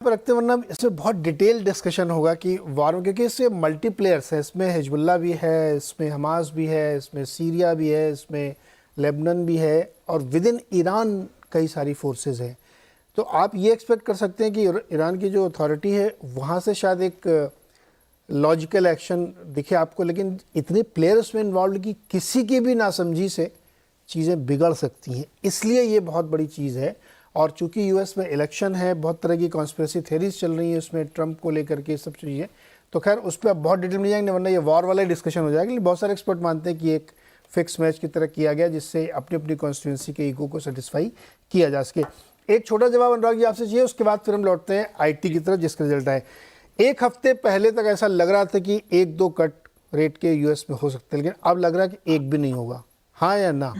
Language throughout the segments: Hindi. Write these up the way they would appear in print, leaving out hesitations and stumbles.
पर रखते, वरना इसमें बहुत डिटेल डिस्कशन होगा कि वारों, क्योंकि इससे मल्टीप्लेयर्स है, इसमें हिजबुल्ला भी है, इसमें हमास भी है, इसमें सीरिया भी है, इसमें लेबनान भी है, और विद इन ईरान कई सारी फोर्सेस हैं। तो आप ये एक्सपेक्ट कर सकते हैं कि ईरान की जो अथॉरिटी है वहाँ से शायद एक लॉजिकल एक्शन दिखे आपको, लेकिन इतने प्लेयर उसमें इन्वॉल्व कि किसी की भी नासमझी से चीज़ें बिगड़ सकती हैं, इसलिए ये बहुत बड़ी चीज़ है। और चूंकि यूएस में इलेक्शन है, बहुत तरह की कॉन्स्पिरेसी थेरीज चल रही है उसमें ट्रंप को लेकर के सब चीज़ें, तो खैर उस पर अब बहुत डिटेल में जाएंगे, वरना ये वॉर वाला ही डिस्कशन हो जाएगा। लेकिन बहुत सारे एक्सपर्ट मानते हैं कि एक फिक्स मैच की तरह किया गया, जिससे अपनी अपनी कॉन्स्टिट्यूंसी के ईगो को सेटिस्फाई किया जा सके। एक छोटा जवाब अनुराग जी आपसे चाहिए, उसके बाद फिर हम लौटते हैं आईटी की तरफ जिसका रिजल्ट आए। एक हफ्ते पहले तक ऐसा लग रहा था कि एक दो कट रेट के यूएस में हो सकते हैं, लेकिन अब लग रहा है कि एक भी नहीं होगा, हाँ या ना?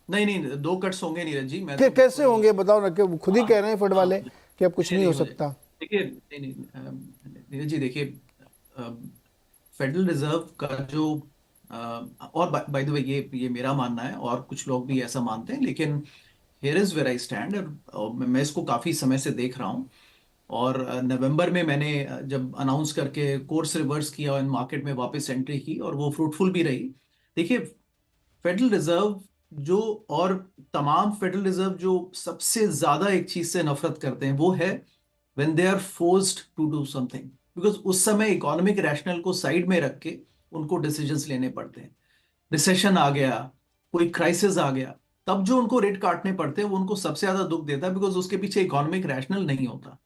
नहीं नहीं, 2 कट्स होंगे नीरज जी, मैं कि तो कैसे बिल्कुल। होंगे बताओ ना, कि खुद ही हाँ कह रहे हैं फड हाँ, वाले कि अब कुछ नहीं नहीं नहीं हो हो जाए। सकता। देखिए नहीं नहीं, नीरज जी देखिए, फेडरल रिजर्व का जो और बाय द वे ये मेरा मानना है, और कुछ लोग भी ऐसा मानते हैं, लेकिन here is where I stand. और मैं इसको काफी समय से देख रहा हूँ। और नवंबर में मैंने जब अनाउंस करके कोर्स रिवर्स किया और मार्केट में वापस एंट्री की, और वो फ्रूटफुल भी रही। देखिए, फेडरल रिजर्व जो, और तमाम फेडरल रिजर्व जो सबसे ज्यादा एक चीज से नफरत करते हैं वो है when they are forced to do something, because उस समय इकोनॉमिक रैशनल को साइड में रख के उनको डिसीजंस लेने पड़ते हैं। रिसेशन आ गया, कोई क्राइसिस आ गया, तब जो उनको रेट काटने पड़ते हैं वो उनको सबसे ज्यादा दुख देता है, बिकॉज उसके पीछे इकोनॉमिक रैशनल नहीं होता।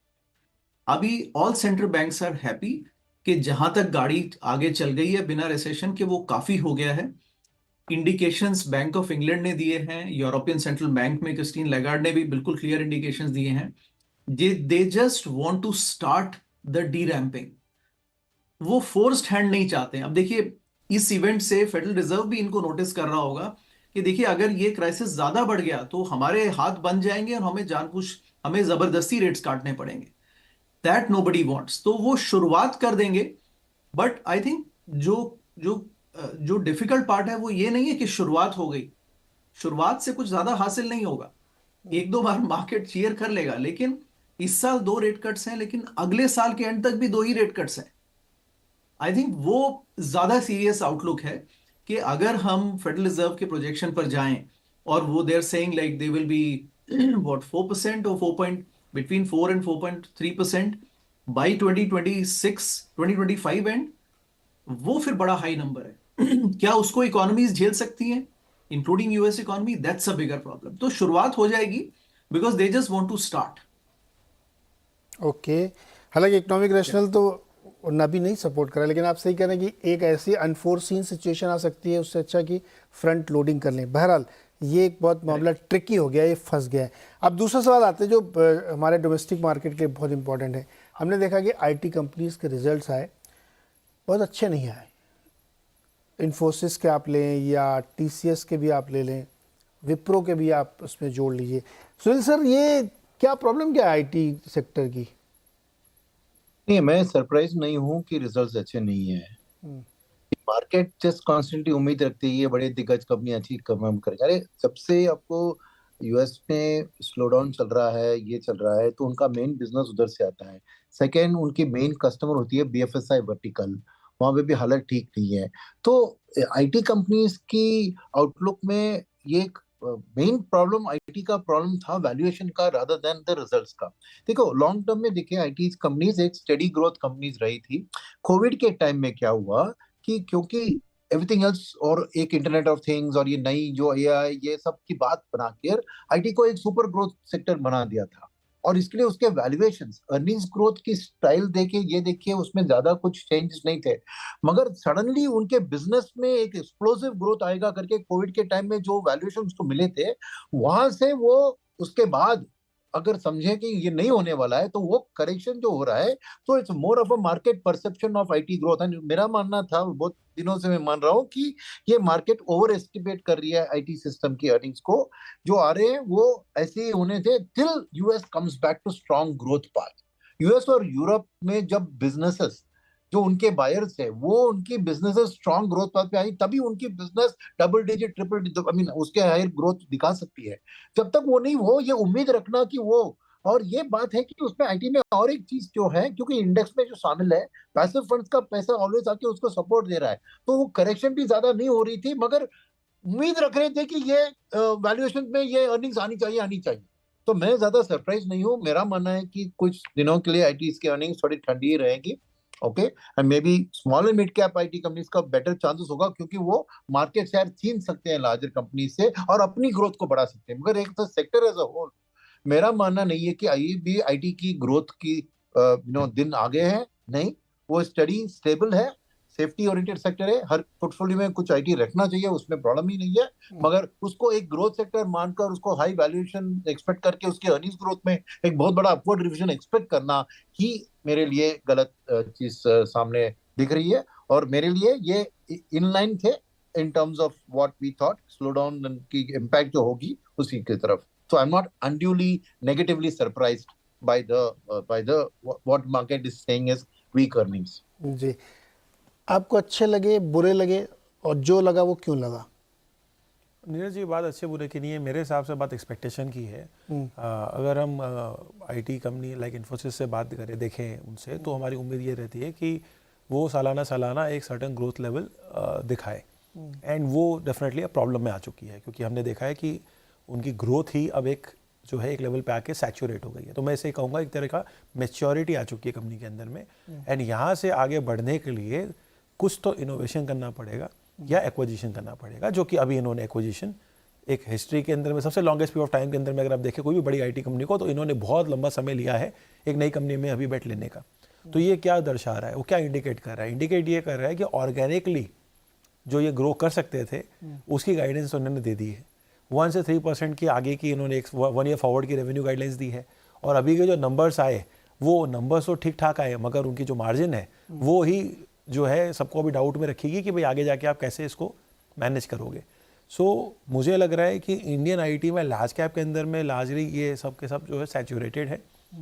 अभी all central banks are happy कि जहां तक गाड़ी आगे चल गई है बिना रिसेशन के वो काफी हो गया है। इंडिकेशंस बैंक ऑफ इंग्लैंड ने दिए हैं, यूरोपियन सेंट्रल बैंक में क्रिस्टीन लेगार्ड ने भी बिल्कुल क्लियर इंडिकेशंस दिए हैं। They just want to start the de ramping. वो फोर्स्ड हैंड नहीं चाहते हैं। अब देखिए, इस इवेंट से फेडरल रिजर्व भी इनको नोटिस कर रहा होगा कि देखिए, अगर ये क्राइसिस ज्यादा बढ़ गया तो हमारे हाथ बन जाएंगे और हमें जबरदस्ती रेट्स काटने पड़ेंगे। दैट नोबडी वांट्स, तो वो शुरुआत कर देंगे। बट आई थिंक जो जो जो डिफिकल्ट पार्ट है वो ये नहीं है कि शुरुआत हो गई। शुरुआत से कुछ ज्यादा हासिल नहीं होगा, एक दो बार मार्केट चीयर कर लेगा, लेकिन इस साल 2 रेट कट्स हैं, लेकिन अगले साल के एंड तक भी 2 ही रेट कट्स हैं। आई थिंक वो ज्यादा सीरियस आउटलुक है कि अगर हम फेडरल रिजर्व के प्रोजेक्शन पर जाएं, और वो there saying like they will be what 4% और 4 point between 4 and 4.3% by 2026 2025 end, वो फिर बड़ा हाई नंबर है। क्या उसको इकोनॉमीज झेल सकती हैं, including US economy? That's a bigger problem. तो शुरुआत हो जाएगी, because they just want to start. Okay, हालांकि इकोनॉमिक रैशनल तो ना भी नहीं सपोर्ट करा, लेकिन आप सही कह रहे हैं कि एक ऐसी अनफोर्सीन सिचुएशन आ सकती है, उससे अच्छा कि फ्रंट लोडिंग कर लें। बहरहाल ये एक बहुत मामला ट्रिकी हो गया, ये फंस गया है। अब दूसरा सवाल आते हैं जो हमारे डोमेस्टिक मार्केट के लिए बहुत इंपॉर्टेंट है। हमने देखा कि आईटी कंपनीज के रिजल्ट्स आए, बहुत अच्छे नहीं आए। इन्फोसिस के आप लें या टीसीएस के भी आप ले लें, विप्रो के भी आप उसमें जोड़ लीजिए। सुनील सर, ये क्या प्रॉब्लम क्या है आईटी सेक्टर की? नहीं, मैं सरप्राइज नहीं हूँ कि रिजल्ट्स अच्छे नहीं है। मार्केट जस्ट कॉन्स्टेंटली उम्मीद रखती है ये बड़े दिग्गज कंपनी अच्छी कम करेंगे। अरे जब से आपको यूएस में स्लो डाउन चल रहा है, ये चल रहा है, तो उनका मेन बिजनेस उधर से आता है। सेकेंड, उनकी मेन कस्टमर होती है बीएफएसआई वर्टिकल, वहां पे भी हालत ठीक नहीं है। तो आईटी कंपनीज की आउटलुक में ये मेन प्रॉब्लम आईटी का प्रॉब्लम था वैल्यूएशन का रादर देन द रिजल्ट्स का। देखो लॉन्ग टर्म में देखिए आईटी कंपनीज एक स्टेडी ग्रोथ कंपनीज रही थी। कोविड के टाइम में क्या हुआ कि क्योंकि एवरीथिंग एल्स और एक इंटरनेट ऑफ थिंग्स और ये नई जो एआई ये सब की बात बना के आईटी को एक सुपर ग्रोथ सेक्टर बना दिया था। और इसके लिए उसके वैल्यूएशंस अर्निंग्स ग्रोथ की स्टाइल देखे ये देखिए उसमें ज्यादा कुछ चेंजेस नहीं थे। मगर सडनली उनके बिजनेस में एक एक्सप्लोसिव ग्रोथ आएगा करके कोविड के टाइम में जो वैल्यूएशन उसको मिले थे, वहां से वो उसके बाद अगर समझे कि ये नहीं होने वाला है तो वो करेक्शन जो हो रहा है, तो it's more of a market perception of IT growth. And मेरा मानना था, बहुत दिनों से मैं मान रहा हूँ कि ये मार्केट ओवर एस्टिमेट कर रही है आईटी सिस्टम की अर्निंग्स को। जो आ रहे हैं वो ऐसे ही होने थे till US comes back to strong growth path. US और यूरोप में जब बिजनेसेस जो उनके बायर्स है वो उनकी बिजनेसेस स्ट्रॉन्ग ग्रोथ पाथ पे आई, तभी उनकी business double digit triple I mean उसके हायर ग्रोथ दिखा सकती है। जब तक वो नहीं हो, ये उम्मीद रखना कि वो और ये बात है कि उसमें आईटी में और एक चीज जो है, क्योंकि इंडेक्स में जो शामिल है, पैसिव फंड्स का पैसा ऑलवेज आके उसको सपोर्ट दे रहा है, तो वो करेक्शन भी ज्यादा नहीं हो रही थी, मगर उम्मीद रख रहे थे कि ये वैल्यूएशन में ये अर्निंग्स आनी चाहिए। तो मैं ज्यादा सरप्राइज नहीं हूँ। मेरा मानना है कि कुछ दिनों के लिए आईटी की अर्निंग्स थोड़ी ठंडी ही रहेगी। Okay, and may be small and mid cap IT companies का बेटर चांसेस होगा, क्योंकि वो मार्केट शेयर छीन सकते हैं लार्जर कंपनी से और अपनी ग्रोथ को बढ़ा सकते हैं। मगर एक तो सेक्टर एज अ होल, मेरा मानना नहीं है कि आईटी की ग्रोथ की दिन आगे है। नहीं, वो स्टडी स्टेबल है, सेफ्टी ओरिएंटेड सेक्टर है। हर पोर्टफोलियो में कुछ आईटी रखना चाहिए, उसमें प्रॉब्लम ही नहीं है, मगर उसको एक ग्रोथ सेक्टर मानकर उसको हाई वैल्यूएशन एक्सपेक्ट करके उसकी अर्निंग्स ग्रोथ में एक बहुत बड़ा अपवर्ड रिविजन एक्सपेक्ट करना ही मेरे लिए गलत चीज सामने दिख रही है। और मेरे लिए ये इनलाइन थे in terms of what we thought, slow down की इम्पैक्ट जो होगी उसी की तरफ। So I'm not unduly negatively surprised by the what market is saying is weak earnings. जी, आपको अच्छे लगे, बुरे लगे, और जो लगा वो क्यों लगा? नीरज जी, बात अच्छे बुरे की नहीं है, मेरे हिसाब से बात एक्सपेक्टेशन की है। अगर हम आईटी कंपनी लाइक इन्फोसिस से बात करें, देखें उनसे, तो हमारी उम्मीद ये रहती है कि वो सालाना एक सर्टेन ग्रोथ लेवल दिखाए, एंड वो डेफिनेटली प्रॉब्लम में आ चुकी है, क्योंकि हमने देखा है कि उनकी ग्रोथ ही अब एक जो है एक लेवल पे आके सैचुरेट हो गई है। तो मैं इसे कहूँगा एक तरह का मैच्योरिटी आ चुकी है कंपनी के अंदर में, एंड यहाँ से आगे बढ़ने के लिए कुछ तो इनोवेशन करना पड़ेगा या एक्विजिशन करना पड़ेगा, जो कि अभी इन्होंने एक्विजिशन एक हिस्ट्री के अंदर में सबसे लॉन्गेस्ट पीरियड ऑफ टाइम के अंदर में अगर आप देखें कोई भी बड़ी आईटी कंपनी को, तो इन्होंने बहुत लंबा समय लिया है एक नई कंपनी में अभी बेट लेने का। तो ये क्या दर्शा रहा है, वो क्या इंडिकेट कर रहा है? इंडिकेट ये कर रहा है कि ऑर्गेनिकली जो ये ग्रो कर सकते थे उसकी गाइडेंस उन्होंने दे दी है। 1 से 3% की आगे की इन्होंने एक 1 ईयर फॉरवर्ड की रेवेन्यू गाइडलाइंस दी है, और अभी के जो नंबर्स आए वो नंबर्स तो ठीक ठाक आए, मगर उनकी जो मार्जिन है वो ही जो है सबको अभी डाउट में रखेगी कि भाई आगे जाके आप कैसे इसको मैनेज करोगे। सो मुझे लग रहा है कि इंडियन आईटी में लार्ज कैप के अंदर में लार्जली ये सब के सब जो है सैचुरेटेड है।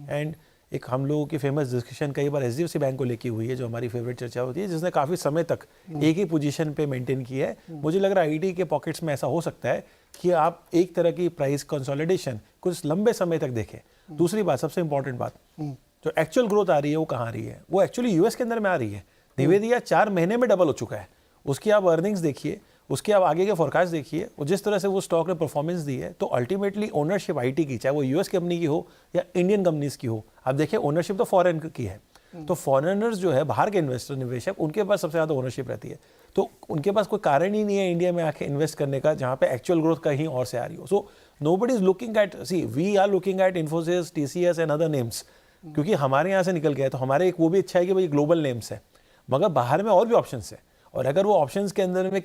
एंड एक हम लोगों की फेमस डिस्कशन कई बार एचडीएफसी बैंक को लेके हुई है, जो हमारी फेवरेट चर्चा होती है, जिसने काफ़ी समय तक एक ही पोजीशन पे मेंटेन की है। मुझे लग रहा है आईटी के पॉकेट्स में ऐसा हो सकता है कि आप एक तरह की प्राइस कंसोलिडेशन कुछ लंबे समय तक देखें। दूसरी बात, सबसे इंपॉर्टेंट बात, जो एक्चुअल ग्रोथ आ रही है वो कहाँ आ रही है? वो एक्चुअली यूएस के अंदर में आ रही है। निवेदिया 4 महीने में डबल हो चुका है, उसकी आप अर्निंग्स देखिए, उसके आप आगे के फोरकास्ट देखिए, और जिस तरह से वो स्टॉक ने परफॉर्मेंस दी है, तो अल्टीमेटली ओनरशिप आईटी की, चाहे वो यूएस कंपनी की हो या इंडियन कंपनीज की हो, आप देखिए ओनरशिप तो फॉरेन की है। तो फॉरेनर्स जो है, बाहर के इन्वेस्टर निवेशक, उनके पास सबसे ज़्यादा ओनरशिप रहती है। तो उनके पास कोई कारण ही नहीं है इंडिया में आके इन्वेस्ट करने का जहाँ पे एक्चुअल ग्रोथ कहीं और से आ रही हो। So nobody is looking at, see we are looking at Infosys, TCS and other names, क्योंकि हमारे यहाँ से निकल गया है। तो हमारे एक वो भी अच्छा है कि भाई ग्लोबल नेम्स है, मगर बाहर में और भी ऑप्शंस है, और अगर वो ऑप्शंस के अंदर में